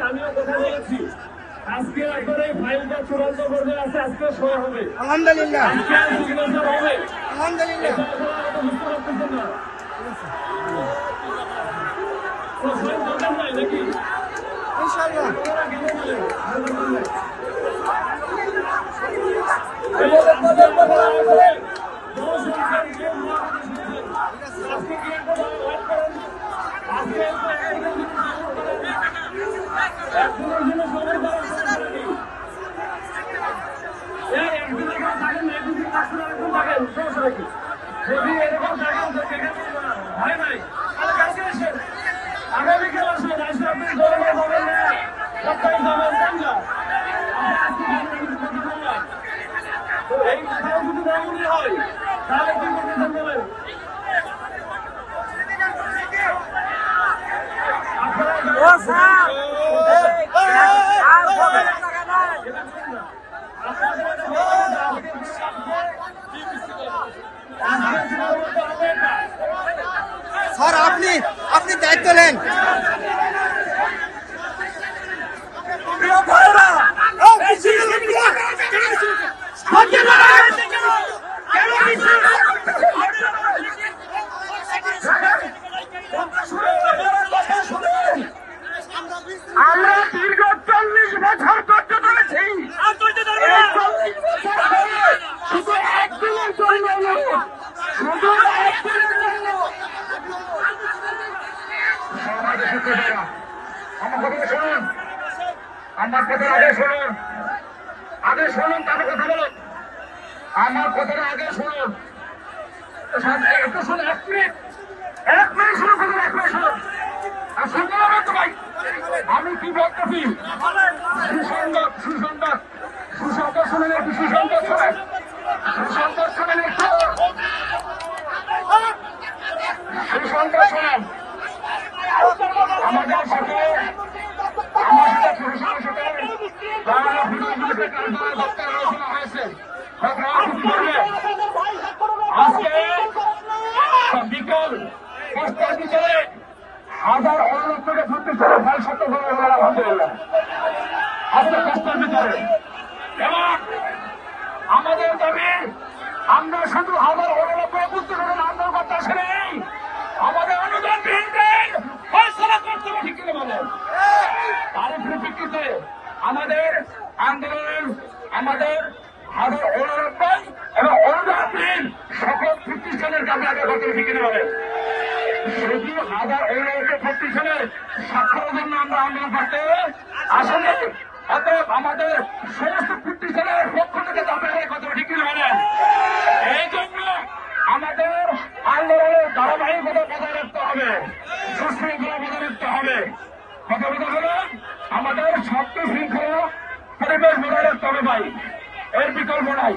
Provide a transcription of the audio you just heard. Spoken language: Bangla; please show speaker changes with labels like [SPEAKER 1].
[SPEAKER 1] আমিও কথা বলেছি আজকে একবারে ফাইলটা চূড়ান্ত পর্যায়ে আছে, আজকে শোয়া হবে
[SPEAKER 2] আলহামদুলিল্লাহ,
[SPEAKER 1] আজকে সিগনেচার হবে
[SPEAKER 2] আলহামদুলিল্লাহ।
[SPEAKER 1] বুঝতে পারতেছেন না দরকার নাই নাকি
[SPEAKER 2] ইনশাআল্লাহ
[SPEAKER 1] আগামীকাল আসবেন, আসলে আপনি গরমে যাবেন না, সপ্তাহে যাবেন কেন এই কথাও যদি না মনে হয় তাহলে কি করতেছেন বলেন?
[SPEAKER 2] স্যার আপনি দায়িত্ব নেন।
[SPEAKER 1] আমরা দীর্ঘ 40 বছর ধৈর্য ধরেছি, শুধু একদিনের জন্য, শুধু একদিনের জন্য। আমার কথা শুনুন, আমার কথার আগে শুনুন, তারপর কথা বলুন। আমার কথার আগে শুনুন, একটু শুনুন, 1 মিনিট শুরু করুন, 1 মিনিট শুনুন। আর শুনতে হবে তো ভাই, আমি কি বলতেছি? সুসংবাদ শুনেন, একটু সুসংবাদ শোনেন, সুসংবাদ শোনেন, আমাদের সাথে প্রশাসনের সাথে আলোচনা হয়েছে। আজকে বিকাল 5টার ভিতরে 1000 থেকে 36 ফাইল সত্য করে আলহামদুলিল্লাহ। আজকে 5টার ভিতরে এবং আমাদের দাবি, আমরা শুধু 1000 বুঝতে পারেন আন্দোলন করতে আসে নেই, আমাদের অনুদান বিহীন ফয়সালা করতে হবে, ঠিক কিনা বলেন? তার পরিপ্রেক্ষিতে আমাদের আন্দোলন, আমাদের 1000 এবং অনুদানহীন সকল প্রতিষ্ঠানের দাবি আগে করতে হবে, ঠিক কিনা বলেন? শুধু 1000 প্রতিষ্ঠানের স্বাক্ষরের জন্য আমরা আন্দোলন করতে আসলে, অতএব আমাদের সমস্ত প্রতিষ্ঠানের পক্ষ থেকে দাবি আদায় করতে হবে, ঠিক কিনা বলেন? এই জন্য আমাদের আন্দোলনের ধারাবাহিকতা বজায় রাখতে হবে, সুশৃঙ্খলা বজায় রাখতে হবে। কথা বলতে হলে আমাদের শক্তি শৃঙ্খলা পরিবেশ বজায় রাখতে হবে ভাই, এর বিকল্প নাই।